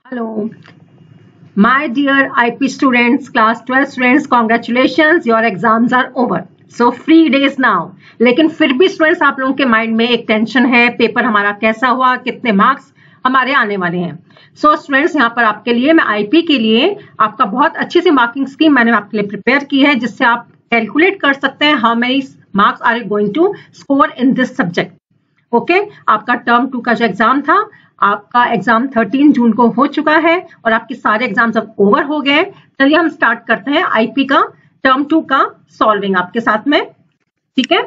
Hello, my dear IP students, class 12 students, congratulations, your exams are over. So free days now. लेकिन फिर भी students आप लोगों के माइंड में एक टेंशन है, पेपर हमारा कैसा हुआ, कितने मार्क्स हमारे आने वाले हैं. सो स्टूडेंट्स यहाँ पर आपके लिए मैं आईपी के लिए आपका बहुत अच्छी सी मार्किंग स्कीम मैंने आपके लिए प्रिपेयर की है, जिससे आप कैलकुलेट कर सकते हैं how many marks are you going to score in this subject. Okay, आपका टर्म 2 का जो एग्जाम था, आपका एग्जाम 13 जून को हो चुका है और आपके सारे एग्जाम्स अब ओवर हो गए. चलिए हम स्टार्ट करते हैं आईपी का टर्म 2 का सॉल्विंग आपके साथ में. ठीक है,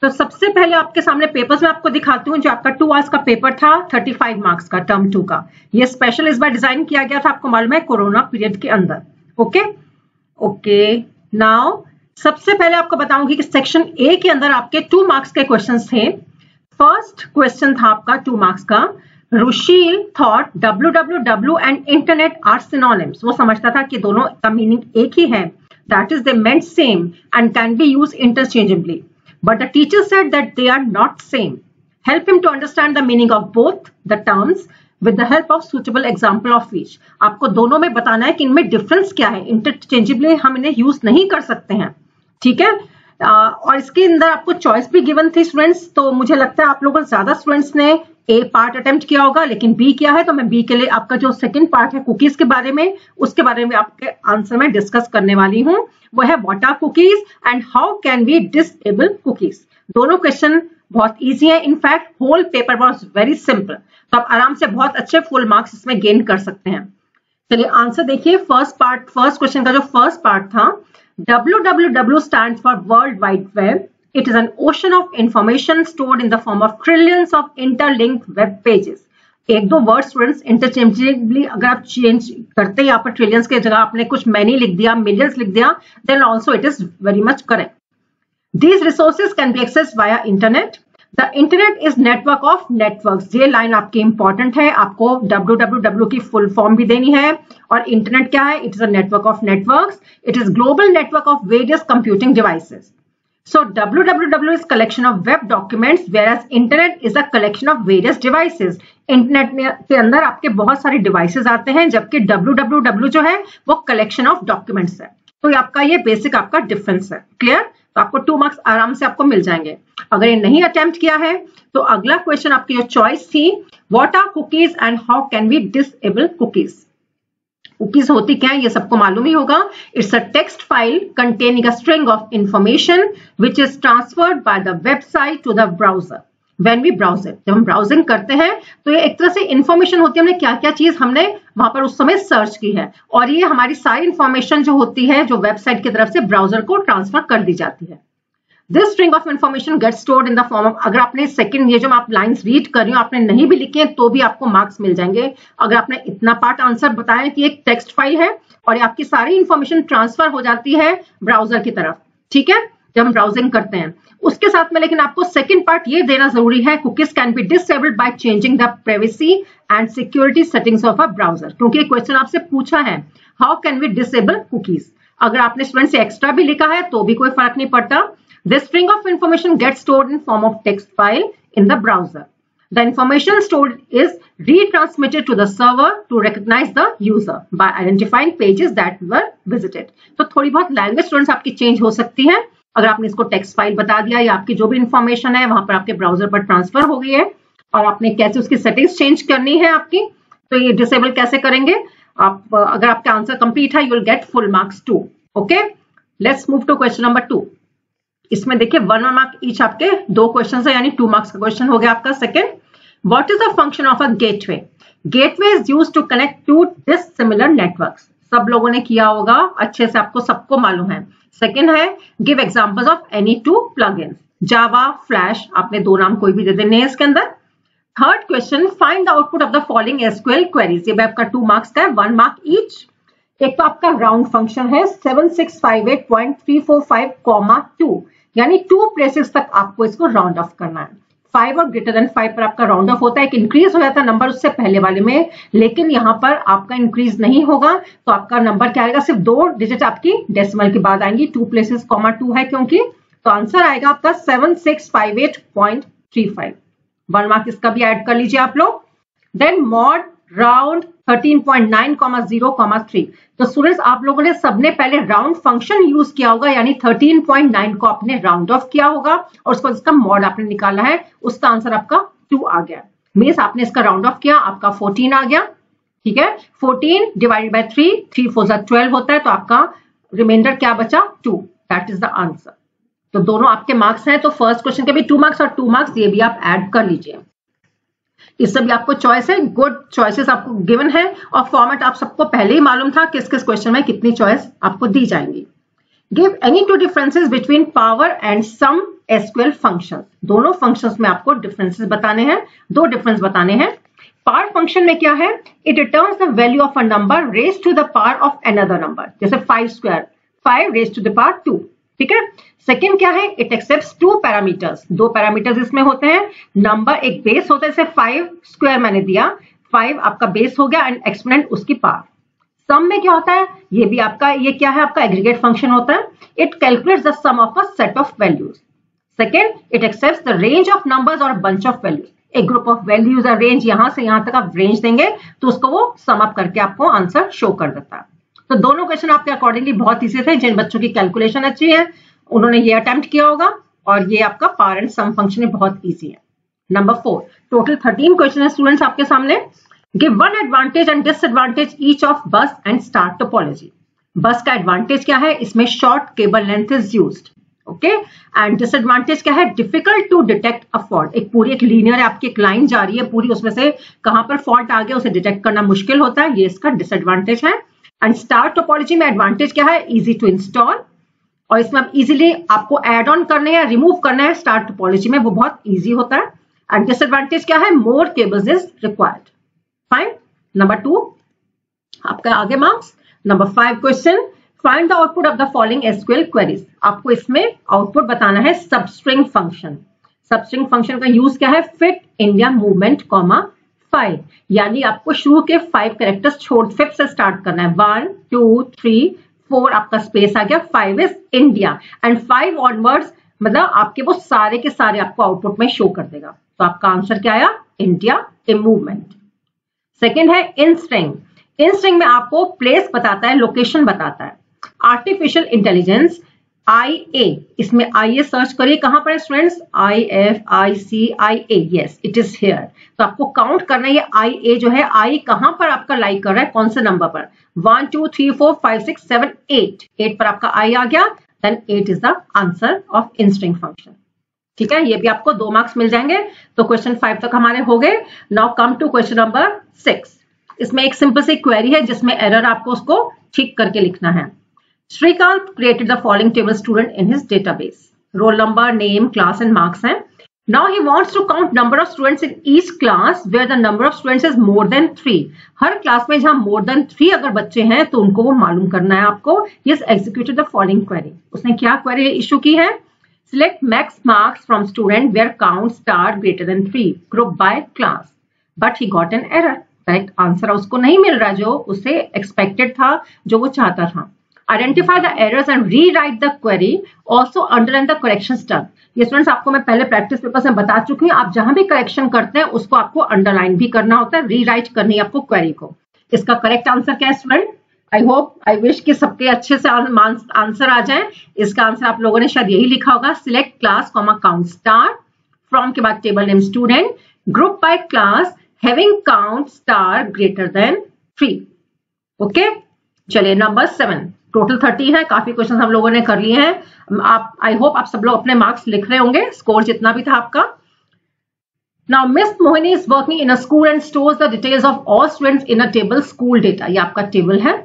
तो सबसे पहले आपके सामने पेपर्स में आपको दिखाती हूँ. जो आपका 2 आवर्स का पेपर था 35 मार्क्स का टर्म 2 का, ये स्पेशल इस बार डिजाइन किया गया था, आपको मालूम है, कोरोना पीरियड के अंदर. ओके, नाउ सबसे पहले आपको बताऊंगी कि सेक्शन ए के अंदर आपके 2 मार्क्स के क्वेश्चन थे. फर्स्ट क्वेश्चन था आपका 2 मार्क्स का, Rushil thought www and internet are synonyms. वो समझता था कि दोनों का मीनिंग एक ही है, that is they meant same and can be used interchangeably, but the teacher said that they are not same. Help him to understand the meaning of both the terms with the help of suitable example of each. आपको दोनों में बताना है कि इनमें difference क्या है, interchangeably हम इन्हें यूज नहीं कर सकते हैं. ठीक है, और इसके अंदर आपको चॉइस भी गिवन थी स्टूडेंट्स. तो मुझे लगता है आप लोगों ज्यादा स्टूडेंट्स ने ए पार्ट अटेम्प्ट किया होगा, लेकिन बी किया है, तो मैं बी के लिए आपका जो सेकंड पार्ट है कुकीज के बारे में, उसके बारे में आपके आंसर में डिस्कस करने वाली हूं. वो है what are cookies and how can we disable cookies. दोनों क्वेश्चन बहुत इजी है, in fact whole paper was very simple, तो आप आराम से बहुत अच्छे फुल मार्क्स इसमें गेन कर सकते हैं. चलिए आंसर देखिए. फर्स्ट क्वेश्चन का जो फर्स्ट पार्ट था, www stands for World Wide Web. It is an ocean of information stored in the form of trillions of interlinked web pages. एक दो वर्ड स्टूडेंट्स इंटरचेंजेबली अगर आप चेंज करते हैं, यहाँ पर ट्रिलियंस के जगह आपने कुछ मैनी लिख दिया, मिलियंस लिख दिया, then also it is very much correct. These resources can be accessed via internet. The internet is network of networks. ये लाइन आपकी इंपॉर्टेंट है, आपको www की फुल फॉर्म भी देनी है. और इंटरनेट क्या है? It is a network of networks. It is global network of various computing devices. So www is collection of web documents, whereas internet is a collection of various devices. Internet के अंदर आपके बहुत सारे devices आते हैं, जबकि www जो है वो कलेक्शन ऑफ डॉक्यूमेंट्स है. तो आपका ये बेसिक आपका डिफरेंस है. क्लियर? तो आपको 2 मार्क्स आराम से आपको मिल जाएंगे. अगर ये नहीं अटेम्प्ट किया है तो अगला क्वेश्चन आपकी जो चॉइस थी, what are cookies and how can we disable cookies. Cookies होती क्या है ये सबको मालूम ही होगा. It's a text file containing a string of information which is transferred by the website to the browser when we browse it. जब हम ब्राउजिंग करते हैं तो ये एक तरह से इंफॉर्मेशन होती है, हमने क्या क्या चीज हमने वहां पर उस समय सर्च की है, और ये हमारी सारी इंफॉर्मेशन जो होती है जो वेबसाइट की तरफ से ब्राउजर को ट्रांसफर कर दी जाती है. This string of information get stored in the form of, अगर आपने सेकंड ये जो आप लाइंस रीड कर रही हो आपने नहीं भी लिखी है तो भी आपको मार्क्स मिल जाएंगे. अगर आपने इतना पार्ट आंसर बताया कि एक टेक्स्ट फाइल है और ये आपकी सारी इंफॉर्मेशन ट्रांसफर हो जाती है ब्राउजर की तरफ. ठीक है, जब हम ब्राउजिंग करते हैं उसके साथ में, लेकिन आपको सेकंड पार्ट ये देना जरूरी है, cookies can be disabled by changing the privacy and security settings of a browser. क्योंकि क्वेश्चन आपसे पूछा है how can we disable cookies. अगर आपने स्टूडेंट से एक्स्ट्रा भी लिखा है तो भी कोई फर्क नहीं पड़ता. This string of information gets stored in form of text file in the browser. The information stored is retransmitted to the server to recognize the user by identifying pages that were visited. तो थोड़ी बहुत language students आपकी change हो सकती है. अगर आपने इसको टेक्स्ट फाइल बता दिया या आपकी जो भी इंफॉर्मेशन है वहां पर आपके ब्राउजर पर ट्रांसफर हो गई है और आपने कैसे उसकी सेटिंग्स चेंज करनी है आपकी, तो ये डिसेबल कैसे करेंगे आप. अगर आपका आंसर कंप्लीट है you will get full marks 2. Okay, let's move to question number 2. इसमें देखिए 1 मार्क ईच आपके 2 क्वेश्चन है, यानी 2 मार्क्स का क्वेश्चन हो गया आपका. Second, what is the function of a gateway. Gateway is used to connect to dissimilar networks. सब लोगों ने किया होगा अच्छे से, आपको सबको मालूम है. सेकंड है, give examples of any 2 plugins. Java, flash, आपने 2 नाम कोई भी दे देने हैं इसके अंदर. Third question, find the output of the following SQL queries. ये भी आपका 2 मार्क्स का है, 1 मार्क ईच. एक तो आपका राउंड फंक्शन है 7658.345, यानी 2 प्लेसेस तक आपको इसको राउंड ऑफ करना है. 5 और ग्रेटर देन 5 पर आपका राउंड ऑफ होता है. एक इंक्रीज हो जाता है नंबर उससे पहले वाले में, लेकिन यहाँ पर आपका इंक्रीज नहीं होगा, तो आपका नंबर क्या आएगा, सिर्फ 2 डिजिट आपकी डेसिमल के बाद आएंगी. 2 प्लेसेस कॉमा 2 है क्योंकि, तो आंसर आएगा आपका 7658.35. 1 मार्क इसका भी ऐड कर लीजिए आप लोग. Then mod round 13.9, 0, 3। तो स्टूडेंट्स आप लोगों ने सबने पहले राउंड फंक्शन यूज किया होगा, यानी 13.9 को आपने राउंड ऑफ किया होगा और उसको इसका मॉड आपने निकाला है, उसका आंसर आपका 2 आ गया। मीन्स आपने इसका राउंड ऑफ किया, आपका 14 आ गया। ठीक है, 14 डिवाइडेड बाय 3, 3 4 12 होता है, तो आपका रिमाइंडर क्या बचा? 2। That is the answer. तो दोनों आपके मार्क्स हैं, तो फर्स्ट क्वेश्चन के भी 2 मार्क्स और 2 मार्क्स ये भी आप ऐड कर लीजिए। इससे भी आपको चॉइस है, गुड चॉइसेस आपको गिवन है और फॉर्मेट आप सबको पहले ही मालूम था किस किस क्वेश्चन में कितनी चॉइस आपको दी जाएंगी। Give any 2 differences between power and sum SQL functions. दोनों फंक्शंस में आपको डिफरेंसेस बताने हैं, 2 डिफरेंस बताने हैं। पावर फंक्शन में क्या है? It returns the value of a number raised to the power of another number, जैसे 5 square 5 raised to the power 2। ठीक है। सेकेंड क्या है? It accepts 2 parameters. 2 पैरामीटर्स इसमें होते हैं। नंबर एक बेस होता है, जैसे 5 स्क्वायर मैंने दिया, 5 आपका बेस हो गया एंड एक्सपोनेंट उसकी पावर। सम में क्या होता है? ये भी आपका, ये क्या है? आपका एग्रीगेट फंक्शन होता है। It calculates the sum of a set of values. Second, it accepts the range of numbers और बंच ऑफ वैल्यूज। एक ग्रुप ऑफ वैल्यूज और रेंज, यहां से यहां तक आप रेंज देंगे तो उसको वो सम अप करके आपको आंसर शो कर देता है। तो दोनों क्वेश्चन आपके अकॉर्डिंगली बहुत ईजी थे। जिन बच्चों की कैलकुलेशन अच्छी है उन्होंने ये अटेम्प्ट किया होगा और ये आपका पावर एंड सम फंक्शन में बहुत ईजी है। नंबर 4, टोटल 13 क्वेश्चन है स्टूडेंट्स आपके सामने। Give 1 advantage and disadvantage each of bus and star topology. Bus का एडवांटेज क्या है? इसमें short cable length is used. Okay, and disadvantage क्या है? Difficult to detect a fault. एक पूरी एक लीनियर आपकी एक लाइन जा रही है पूरी, उसमें से कहां पर फॉल्ट आ गया उसे डिटेक्ट करना मुश्किल होता है, ये इसका डिसएडवांटेज है। एंड स्टार टोपोलॉजी में एडवांटेज क्या है? इजी टू इंस्टॉल, और इसमें आप इजीली आपको एड ऑन करने या रिमूव करना है स्टार टोपोलॉजी में, वो बहुत इजी होता है। एंड डिसएडवांटेज क्या है? More cables is required. Fine. Number 2 आपका आगे marks. Number 5 question, find the output of the following SQL queries. आपको इसमें आउटपुट बताना है सबस्ट्रिंग फंक्शन। सबस्ट्रिंग फंक्शन का यूज क्या है? फिट इंडिया मूवमेंट कॉमा 5, यानी आपको शुरू के 5 कैरेक्टर्स छोड़ 5 से स्टार्ट करना है। 1 2 3 4 आपका स्पेस आ गया, 5 इज इंडिया एंड 5 ऑनवर्ड्स, मतलब आपके वो सारे के सारे आपको आउटपुट में शो कर देगा। तो आपका आंसर क्या आया? India a movement. सेकेंड है इन स्ट्रिंग। इन स्ट्रिंग में आपको प्लेस बताता है, लोकेशन बताता है। आर्टिफिशियल इंटेलिजेंस IA, इसमें IA सर्च करिए, कहां पर है students? IFICIA, yes it is here. तो आपको काउंट करना है ये IA जो है, I कहां पर आपका लाइक कर रहा है, कौन से नंबर पर? 1 2 3 4 5 6 7 8, 8 पर आपका I आ गया, then 8 is the answer of in string function. ठीक है, ये भी आपको 2 मार्क्स मिल जाएंगे। तो क्वेश्चन 5 तक हमारे हो गए। Now come to question number 6। इसमें एक सिंपल सी क्वेरी है जिसमें एरर आपको उसको ठीक करके लिखना है। Srikanth created the following table student in his database. Roll number, name, class and marks हैं. Now he wants to count number of students in each class where the number of students is more than 3. Her class में जहां more than 3 अगर बच्चे हैं तो उनको वो मालूम करना है आपको। He has executed the following query. उसने क्या क्वेरी इशू की है? Select max marks from student where count star greater than 3. Group by class. But he got an error. Correct answer उसको नहीं मिल रहा जो उसे एक्सपेक्टेड था, जो वो चाहता था। Identify the errors and rewrite the query. Also underline the correction step. ये स्टूडेंट्स आपको मैं पहले प्रैक्टिस पेपर्स में बता चुकी हूँ, आप जहां भी करेक्शन करते हैं उसको आपको अंडरलाइन भी करना होता है, रीराइट करनी है आपको क्वेरी को। इसका करेक्ट आंसर क्या है student? I hope, I wish कि सबके अच्छे से आंसर आ जाए। इसका आंसर आप लोगों ने शायद यही लिखा होगा, select class comma count star, from के बाद table name student, group by class, having count star greater than 3। Okay, चलिए नंबर 7। टोटल 30 है, काफी क्वेश्चन हम लोगों ने कर लिए हैं। आप, आई होप आप सब लोग अपने मार्क्स लिख रहे होंगे, स्कोर जितना भी था आपका। Now miss Mohini is working in a school and stores the details of all students in a table school data. ये आपका टेबल है,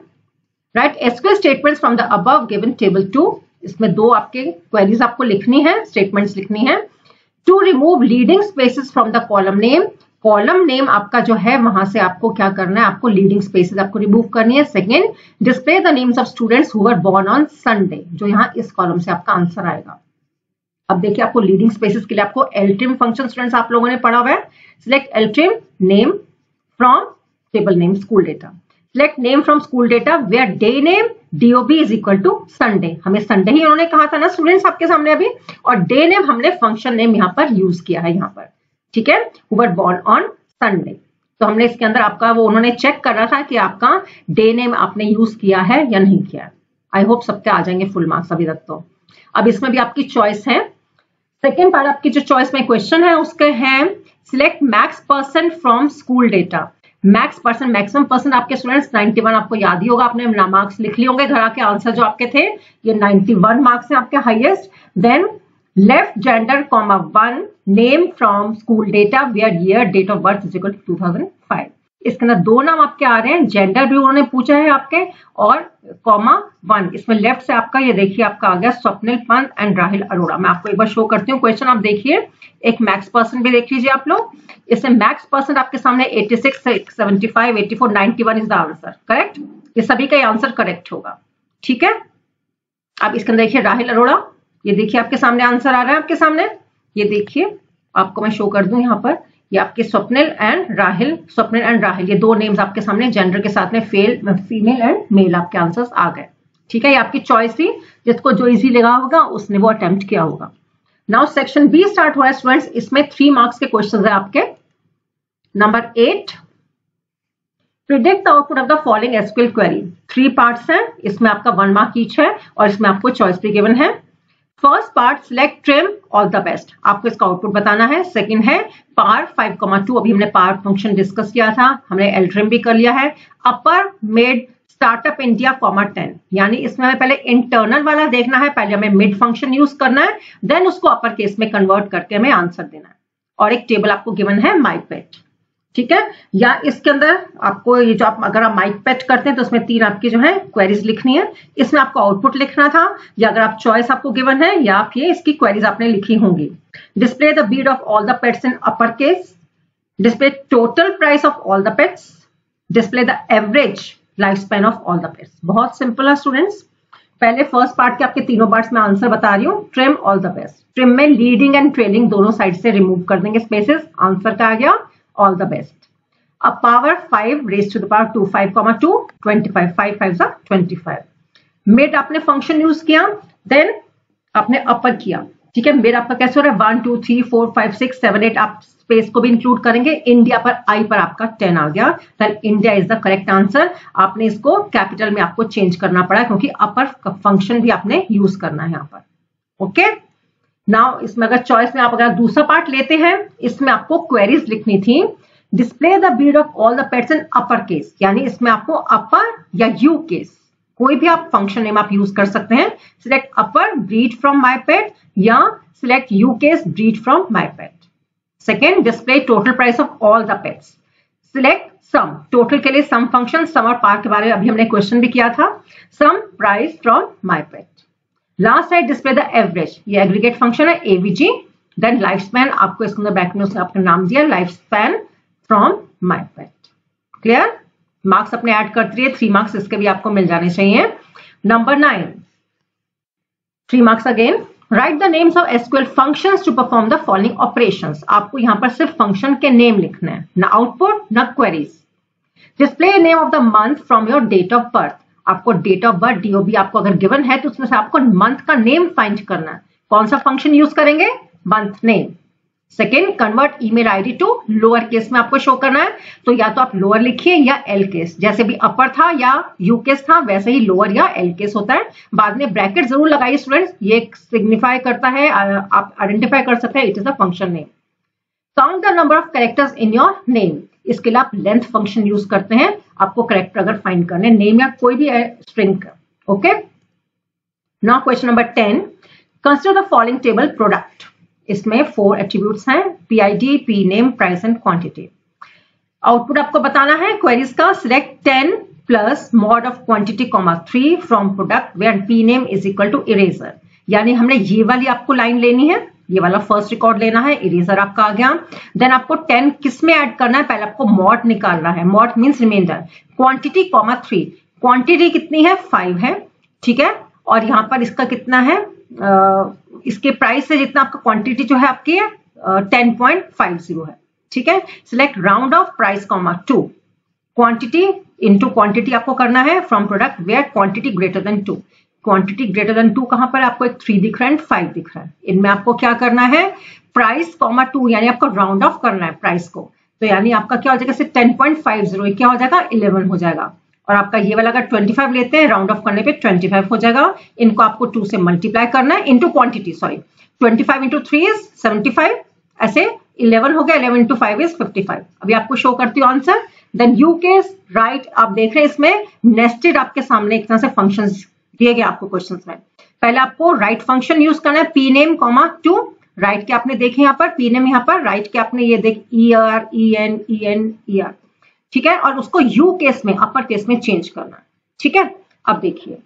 right. SQL statements from the above given table 2। इसमें 2 आपके क्वेरीज आपको लिखनी है, स्टेटमेंट्स लिखनी है। To remove leading spaces from the column name. Column name आपका जो है वहां से आपको क्या करना है, आपको लीडिंग स्पेसेस आपको रिमूव करनी है। Second, display the names of students who were born on Sunday, जो यहाँ इस कॉलम से आपका आंसर आएगा। अब देखिए आपको लीडिंग स्पेसेस के लिए आपको एलट्रिम फंक्शन स्टूडेंट्स आप लोगों ने पढ़ा हुआ है। Select LTRIM name from table name school data. Select name from school data where day name DOB is equal to Sunday. हमें संडे ही उन्होंने कहा था ना स्टूडेंट्स आपके सामने अभी, और डे नेम हमने फंक्शन नेम यहाँ पर यूज किया है यहाँ पर, ठीक है, who were born on Sunday. तो हमने इसके अंदर आपका वो उन्होंने चेक कर रहा था कि आपका डे नेम आपने यूज किया है या नहीं किया है। आई होप सबके आ जाएंगे फुल मार्क्स अभी तक। तो अब इसमें भी आपकी चॉइस है। सेकेंड पार्ट आपकी जो चॉइस में क्वेश्चन है उसके हैं select max percent from school data. Max percent, maximum percent आपके स्टूडेंट्स 91 आपको याद ही होगा, आपने मार्क्स लिख लिए होंगे घर आके। आंसर जो आपके थे ये 91 मार्क्स हैं आपके highest. Then left gender comma 1 name from school data where year date of birth is equal to 2005। इसके अंदर 2 नाम आपके आ रहे हैं, जेंडर भी उन्होंने पूछा है आपके, और कॉमा 1। इसमें लेफ्ट से आपका ये देखिए आपका आ गया स्वप्निल पंत एंड राहिल अरोड़ा। मैं आपको एक बार शो करती हूँ क्वेश्चन, आप देखिए। एक मैक्स परसेंट भी देख लीजिए आप लोग। इसमें मैक्स परसेंट आपके सामने 86, 75, 84, 91 इज द आंसर करेक्ट। ये सभी का आंसर करेक्ट होगा, ठीक है। अब इसके अंदर देखिए राहिल अरोड़ा, ये देखिए आपके सामने आंसर आ रहा है आपके सामने, ये देखिए आपको मैं शो कर दूं यहाँ पर। ये आपके स्वप्निल एंड राहिल, ये 2 नेम्स आपके सामने जेंडर के साथ में फीमेल एंड मेल आपके आंसर्स आ गए, ठीक है। ये आपकी चॉइस थी, जिसको जो इजी लगा होगा उसने वो अटेम्प्ट किया होगा। नाउ सेक्शन बी स्टार्ट हुआ है स्टूडेंट्स। इसमें 3 मार्क्स के क्वेश्चन है आपके। Number 8, predict the output of the following SQL query. 3 parts हैं, इसमें आपका 1 मार्क ईच है और इसमें आपको चॉइस भी गिवन है। First part select trim all the best, आपको इसका आउटपुट बताना है। सेकंड है पार 5,2, अभी हमने पार फंक्शन डिस्कस किया था, हमने एल ट्रिम भी कर लिया है। Upper mid startup India comma 10, यानी इसमें हमें पहले इंटरनल वाला देखना है, पहले हमें मिड फंक्शन यूज करना है, देन उसको अपर केस में कन्वर्ट करके हमें आंसर देना है। और एक टेबल आपको गिवन है माई पेट, ठीक है। या इसके अंदर आपको ये जो आप अगर आप माइक पेट करते हैं तो उसमें 3 आपकी जो है क्वेरीज लिखनी है, इसमें आपको आउटपुट लिखना था, या अगर आप चॉइस आपको गिवन है या आप ये इसकी क्वेरीज आपने लिखी होंगी। Display the bead of all the pets in upper case, display total price of all the pets, display the average life span of all the pets. बहुत सिंपल है स्टूडेंट्स। पहले फर्स्ट पार्ट के आपके तीनों parts में answer बता रही हूँ। Trim all the best, trim में लीडिंग एंड ट्रेलिंग दोनों साइड से रिमूव कर देंगे स्पेसेस, आंसर का आ गया ऑल द बेस्ट। अब power 5 raise to the power 2, 5,2, 25, 5 5 25। Mid आपने फंक्शन यूज किया, देन आपने अपर किया, ठीक है। मिड आपका कैसे हो रहा है 1 2 3 4 5 6 7 8, आप स्पेस को भी इंक्लूड करेंगे। इंडिया पर आई पर आपका 10 आ गया, then India is the correct answer. आपने इसको कैपिटल में आपको चेंज करना पड़ा क्योंकि अपर फंक्शन भी आपने यूज करना है यहाँ पर, ओके। नाउ इसमें अगर चॉइस में आप अगर दूसरा पार्ट लेते हैं, इसमें आपको क्वेरीज लिखनी थी। Display the breed of all the pets in upper case, यानी इसमें आपको अपर या यू केस कोई भी आप फंक्शन नेम आप यूज कर सकते हैं। Select upper breed from my pet या select ucase breed from my pet. Second, display total price of all the pets. Select sum, total के लिए सम फंक्शन, सम और पार के बारे में अभी हमने क्वेश्चन भी किया था। Some price from my pet. Last है डिस्प्ले द एवरेज, ये एग्रीगेट फंक्शन है एवीजी। देन लाइफ स्पैन, आपको इसके अंदर बैक में उसने आपका नाम दिया life span from my pet. Clear? Marks अपने ऐड करती रहिए, 3 मार्क्स इसके भी आपको मिल जाने चाहिए। Number 9, 3 marks again. Right the names of SQL functions to perform the following operations. आपको यहां पर सिर्फ फंक्शन के नेम लिखना है, ना आउटपुट ना queries. Display name of the month from your date of birth. आपको डेट ऑफ बर्थ डीओबी आपको अगर गिवन है तो उसमें से आपको मंथ का नेम फाइंड करना है। कौन सा फंक्शन यूज करेंगे? Month name. Second, convert email ID to lower case में आपको शो करना है, तो या तो आप लोअर लिखिए या एल केस, जैसे भी अपर था या यू केस था वैसे ही लोअर या एल केस होता है। बाद में ब्रैकेट जरूर लगाइए स्टूडेंट्स, ये सिग्निफाई करता है, आप आइडेंटिफाई कर सकते हैं it is a function name. Count the number of characters in your name, इसके लिए आप लेंथ फंक्शन यूज करते हैं, आपको कैरेक्टर अगर फाइंड करने नेम या कोई भी स्ट्रिंग का, okay. Now question number 10, consider the following table product. इसमें 4 एट्रीब्यूट्स हैं, PID, P name, price and quantity. Output आपको बताना है क्वेरीज का। Select 10 plus mod of quantity comma 3 from product where P name is equal to eraser, यानी हमने ये वाली आपको लाइन लेनी है, ये वाला फर्स्ट रिकॉर्ड लेना है, इरेजर आपका आ गया। देन आपको 10 किस में ऐड करना है, पहले आपको मॉड निकालना है, mod means remainder, quantity comma 3, quantity कितनी है 5 है, ठीक है। और यहां पर इसका कितना है, इसके प्राइस से जितना आपका क्वांटिटी जो है आपकी 10.50 है, ठीक है। Select round off price comma 2, quantity into quantity आपको करना है from product where quantity greater than 2। Quantity greater than 2 कहां पर आपको एक 3 दिख रहा है, 5 दिख रहा है, इनमें आपको क्या करना है प्राइस कॉमा 2, यानी आपको राउंड ऑफ करना है प्राइस को। तो यानी आपका क्या हो जाएगा, 10.50 क्या हो जाएगा, 11 हो जाएगा। और आपका ये वाला अगर 25 लेते हैं राउंड ऑफ करने पे 25 हो जाएगा। इनको आपको 2 से मल्टीप्लाई करना है into quantity, sorry 25 into 3 is 75, ऐसे 11 हो गया, 11 इंटू 5 इज 55। अभी आपको शो करती हूँ answer. Then you case right, आप देख रहे हैं इसमें नेस्टेड आपके सामने एक तरह से फंक्शन दिए गए आपको क्वेश्चन में। पहले आपको राइट फंक्शन यूज करना है, P name comma two, right के आपने देखे यहाँ पर, पी नेम यहाँ पर, राइट के आपने ये देख ER EN EN ER, ठीक है, और उसको यू केस में अपर केस में चेंज करना है, ठीक है। अब देखिए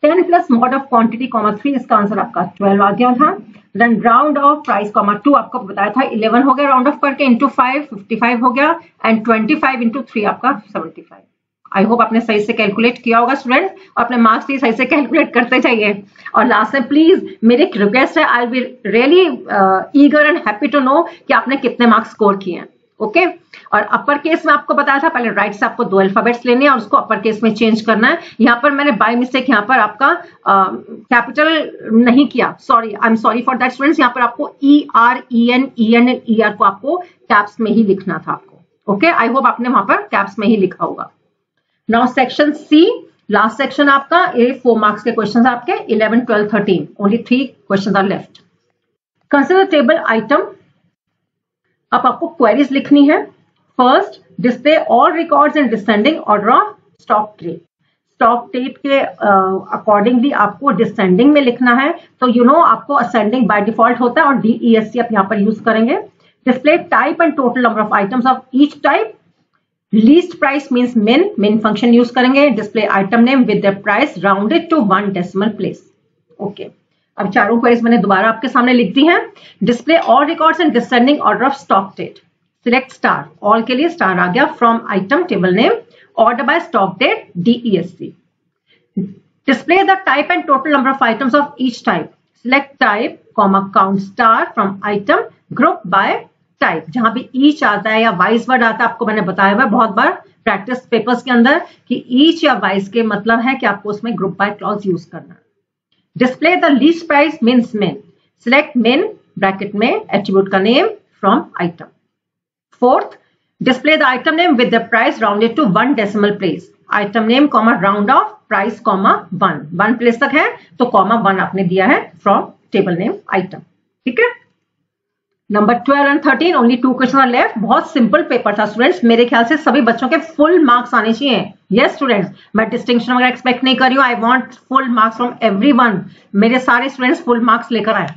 10 plus mod of quantity comma 3, इसका आंसर आपका 12 आ गया था। Then round off price comma 2 आपको बताया था 11 हो गया राउंड ऑफ करके, इंटू 5 55 हो गया, एंड 25 इंटू 3 आपका 75। आई होप आपने सही से कैलकुलेट किया होगा स्टूडेंट, और अपने मार्क्स भी सही से कैलकुलेट करते जाइए। और लास्ट में प्लीज मेरी एक रिक्वेस्ट है, I will be really eager and happy to know कि आपने कितने मार्क्स स्कोर किए हैं, ओके। और अपर केस में आपको बताया था पहले राइट से आपको 2 अल्फाबेट्स लेने हैं और उसको अपर केस में चेंज करना है। यहाँ पर मैंने बाय मिस्टेक यहाँ पर आपका कैपिटल नहीं किया, sorry, I am sorry for that students. यहाँ पर आपको ER EN EN and ER को आपको कैप्स में ही लिखना था आपको, ओके। आई होप आपने वहां पर कैप्स में ही लिखा होगा। Now section C, last section आपका, ये 4 मार्क्स के क्वेश्चन आपके 11 12 13, only 3 question are left. Consider table item, अब आपको क्वेरीज लिखनी है। First, display all records in descending order of stock date. Stock date के अकॉर्डिंगली आपको डिसेंडिंग में लिखना है, तो यू नो आपको असेंडिंग बाय डिफॉल्ट होता है और DESC आप यहाँ पर यूज करेंगे। Display type and total number of items of each type. Least price means min function use करेंगे। Display item name with the price rounded to 1 decimal place, okay. अब चारों क्वेरीज मैंने दोबारा आपके सामने लिख दी हैं। Display all records in descending order of stock date. Select star, all के लिए स्टार आ गया, from item table name, order by stock date DESC। Display the type and total number of items of each type. Select type comma count star from item group by type. जहां भी each आता है या wise word आता है आपको मैंने बताया हुआ बहुत बार प्रैक्टिस पेपर्स के अंदर कि ईच या वाइज के मतलब है कि आपको उसमें ग्रुप बाय क्लॉज यूज करना है। Display the least price means min. Select min bracket में एट्रीब्यूट का name from item. Fourth, display the item name with the price rounded to 1 decimal place. Item name comma round off price comma 1 place तक है तो comma 1 आपने दिया है from table name item, ठीक है। Number 12 and 13, only 2 question are left. बहुत simple paper था स्टूडेंट्स, मेरे ख्याल से सभी बच्चों के फुल मार्क्स आने चाहिए। यस स्टूडेंट्स, मैं डिस्टिंक्शन वगैरह एक्सपेक्ट नहीं कर रही हूँ, I want full marks from everyone. मेरे सारे स्टूडेंट्स फुल मार्क्स लेकर आए।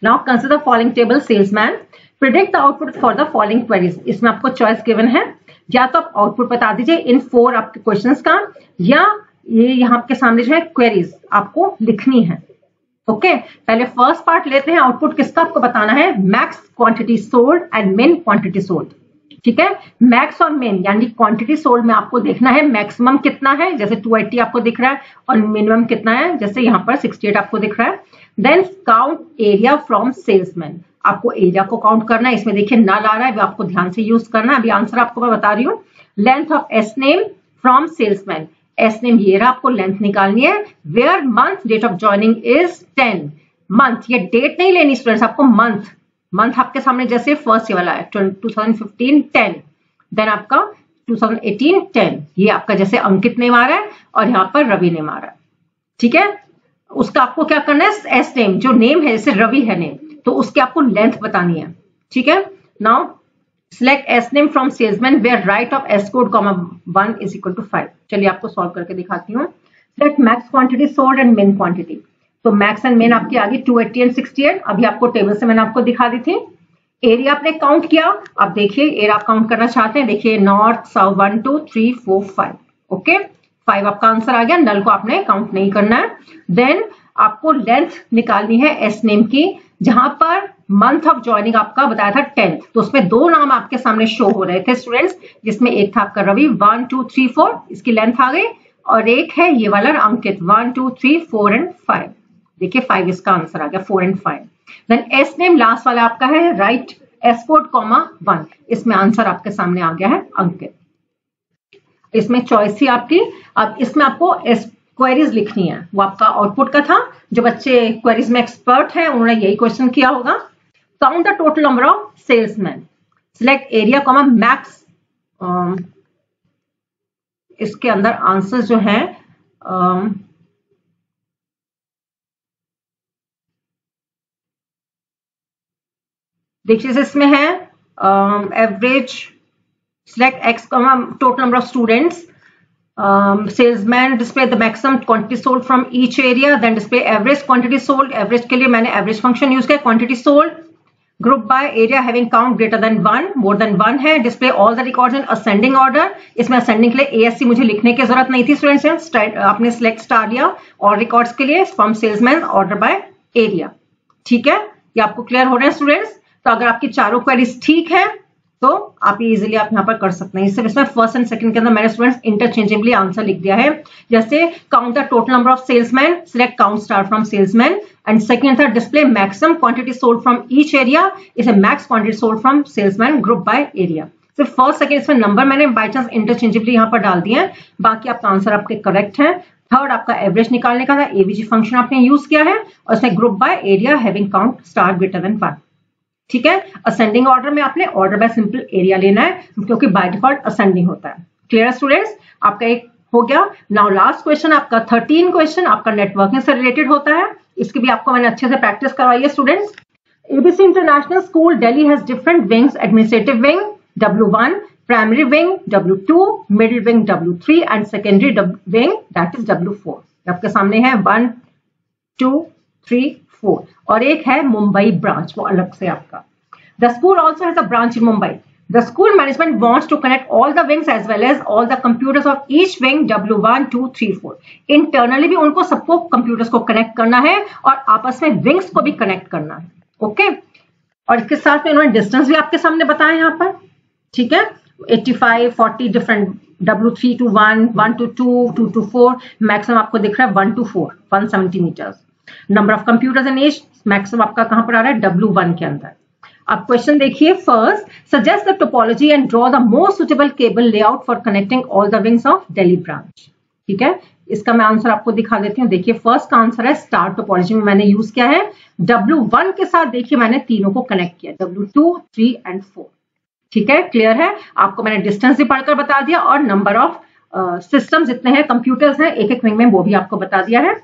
Now consider following table salesman, predict the output for the following queries. इसमें आपको चॉइस गिवन है, या तो आप आउटपुट बता दीजिए इन 4 आपके क्वेश्चंस का, या ये यहाँ आपके सामने जो है क्वेरीज आपको लिखनी है, ओके। पहले फर्स्ट पार्ट लेते हैं, आउटपुट किसका आपको बताना है, max quantity sold and min quantity sold, ठीक है। मैक्स और मिन यानी क्वांटिटी सोल्ड में आपको देखना है मैक्सिमम कितना है, जैसे 280 आपको दिख रहा है, और मिनिमम कितना है, जैसे यहाँ पर 68 आपको दिख रहा है। Then count area from salesman, आपको एरिया को काउंट करना है। इसमें देखिए नल आ रहा है, वो आपको ध्यान से यूज करना है। अभी आंसर आपको मैं बता रही हूँ। Length of S name from salesman, S name ये रहा, आपको लेंथ निकालनी है। Where month date of joining is 10, month, ये डेट नहीं लेनी स्टूडेंट्स, आपको मंथ आपके सामने जैसे फर्स्ट वाला है 2015 10, देन आपका 2018 10, ये आपका जैसे अंकित नेम आ रहा है और यहाँ पर रवि नेम आ रहा है, ठीक है। उसका आपको क्या करना है, एस नेम जो नेम है, जैसे रवि है नेम, तो उसके आपको लेंथ बतानी है, ठीक है। Now select S name from salesman where right of S code comma 1 is equal to 5। चलिए आपको सॉल्व करके दिखाती हूँ। Select max quantity sold and min quantity, तो मैक्स एंड मिन आपकी आ गई 280 एंड 68, अभी आपको टेबल से मैंने आपको दिखा दी थी। एरिया आपने काउंट किया, अब देखिए एरिया आप काउंट करना चाहते हैं, देखिए नॉर्थ साउथ 1 2 3 4 5, ओके 5 आपका आंसर आ गया। नल को आपने काउंट नहीं करना है। देन आपको लेंथ निकालनी है एस नेम की, जहां पर मंथ ऑफ ज्वाइनिंग आपका बताया था 10th, तो उसमें 2 नाम आपके सामने शो हो रहे थे स्टूडेंट्स, जिसमें एक था आपका रवि 1 2 3 4, इसकी लेंथ आ गई, और एक है ये वाला अंकित 1 2 3 4 एंड 5, देखिए 5 इसका आंसर आ गया 4 and 5। Then S name last वाला आपका है राइट एस कोड कॉमा 1, इसमें आंसर आपके सामने आ गया है अंकित। इसमें चॉइस थी आपकी। अब इसमें आपको क्वेरीज लिखनी है, वो आपका आउटपुट का था। जो बच्चे क्वेरीज में एक्सपर्ट हैं उन्होंने यही क्वेश्चन किया होगा। Count the total number of salesman, select area comma max इसके अंदर आंसर जो है देखिए इसमें है average select X total number of students, salesman display the maximum quantity sold from each area, then display average quantity sold, average के लिए मैंने एवरेज फंक्शन यूज किया, quantity sold, group by area having count greater than 1, more than 1 है, display all the records in ascending order, इसमें ascending के लिए ASC मुझे लिखने की जरूरत नहीं थी स्टूडेंट्स, आपने सिलेक्ट स्टार लिया, और रिकॉर्ड्स के लिए from salesman order by area. ठीक है, ये आपको क्लियर हो रहा है स्टूडेंट्स? तो अगर आपकी चारों क्वेरीज ठीक है तो आप ये इजीली आप यहाँ पर कर सकते हैं। सिर्फ इसमें फर्स्ट एंड सेकंड के अंदर मैंने स्टूडेंट्स इंटरचेंजेबली आंसर लिख दिया है, जैसे count the total number of salesman, select count star from salesman, and second था display maximum quantity sold from each area, इसे max quantity sold from salesman group by area. सिर्फ first second इसमें number मैंने by chance interchangeably यहाँ पर डाल दिए हैं, बाकी आपका आंसर आपके करेक्ट है। थर्ड आपका एवरेज निकालने का था, AVG फंक्शन आपने यूज किया है, और इसमें group by area having count star greater than 5। ठीक है, असेंडिंग ऑर्डर में आपने ऑर्डर बाय सिंपल एरिया लेना है, क्योंकि बाय डिफॉल्ट असेंडिंग होता है। Clear students? आपका एक हो गया। नाउ लास्ट क्वेश्चन आपका 13 क्वेश्चन आपका नेटवर्किंग से रिलेटेड होता है, इसकी भी आपको मैंने अच्छे से प्रैक्टिस करवाई है students. ABC international school Delhi has different wings, administrative wing W1, primary wing W2, middle wing W3 and secondary wing that is W4। आपके सामने है 1 2 3 4, और एक है मुंबई ब्रांच, वो अलग से आपका। The school also has a branch in Mumbai. The school management wants to connect all the wings as well as all the computers of each wing W1 2 3 4। Internally भी उनको सबको कंप्यूटर्स को कनेक्ट करना है और आपस में विंग्स को भी कनेक्ट करना है। ओके, और इसके साथ में इन्होंने डिस्टेंस भी आपके सामने बताया यहाँ पर। ठीक है, 85 40 different, W3 to 1, 1 to 2, 2 to 4, maximum आपको दिख रहा है 1 to 4, 170 meters. Number of computers in each, maximum आपका कहां पर आ रहा है? W1 के अंदर। अब क्वेश्चन देखिए, first suggest the topology and draw the most suitable cable layout for connecting all the wings of Delhi branch. ठीक है, इसका मैं आंसर आपको दिखा देती हूँ। देखिए फर्स्ट का आंसर है स्टार टोपोलॉजी में मैंने यूज किया है, W1 के साथ देखिए मैंने तीनों को कनेक्ट किया, W2 3 एंड 4। ठीक है, क्लियर है? आपको मैंने डिस्टेंस भी पढ़कर बता दिया, और नंबर ऑफ सिस्टम जितने हैं, कंप्यूटर्स हैं एक एक विंग में, वो भी आपको बता दिया है।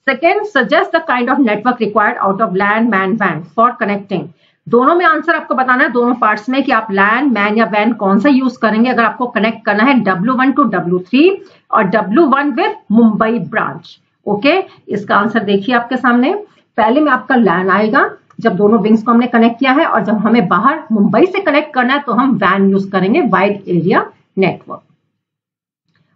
Second, suggest the kind of network required out of LAN MAN वैन फॉर कनेक्टिंग। दोनों में आंसर आपको बताना है, दोनों पार्ट्स में, कि आप लैन मैन या वैन कौन सा यूज करेंगे अगर आपको कनेक्ट करना है W1 to W3 और W1 with Mumbai branch. Okay, इसका आंसर देखिए आपके सामने। पहले में आपका लैन आएगा जब दोनों विंग्स को हमने कनेक्ट किया है, और जब हमें बाहर मुंबई से कनेक्ट करना है तो हम वैन यूज करेंगे, wide area network.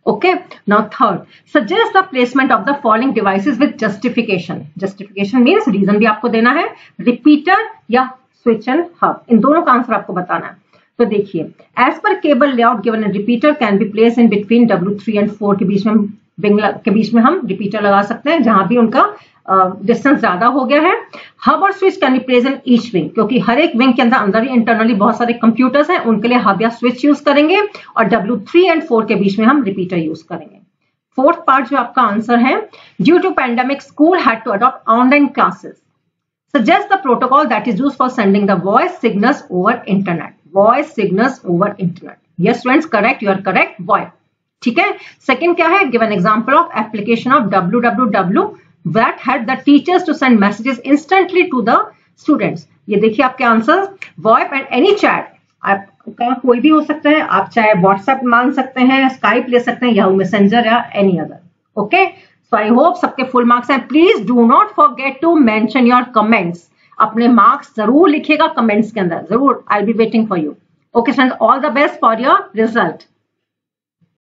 Okay, now third, suggest the placement of the following devices with justification. Justification means reason भी आपको देना है, repeater या switch and hub, इन दोनों का आंसर आपको बताना है। तो देखिए, as per cable layout given a repeater can be placed in between W3 and 4 के बीच में, विंग के बीच में हम रिपीटर लगा सकते हैं जहां भी उनका डिस्टेंस ज्यादा हो गया है। हब और switch can be placed in each wing, क्योंकि हर एक विंग के अंदर ही इंटरनली बहुत सारे कंप्यूटर्स हैं, उनके लिए हब या स्विच यूज करेंगे, और W3 एंड 4 के बीच में हम रिपीटर यूज करेंगे। फोर्थ पार्ट जो आपका आंसर है, due to pandemic school had to adopt online classes, suggest the protocol that is used for sending the voice signals over internet. Voice signals over internet, yes students, correct, you are correct, voice. ठीक है, second क्या है, give an example of application of www that had the teachers to send messages instantly to the students। ये देखिए आपके answer, VoIP and any chat, आपका कोई भी हो सकता है, आप चाहे व्हाट्सएप मान सकते हैं, स्काइप ले सकते हैं, याहू मैसेंजर या any other. Okay, so I hope सबके फुल मार्क्स हैं। Please do not forget to mention your comments, अपने मार्क्स जरूर लिखिएगा कमेंट्स के अंदर, जरूर, I will be waiting for you. Okay friends, all the best for your result.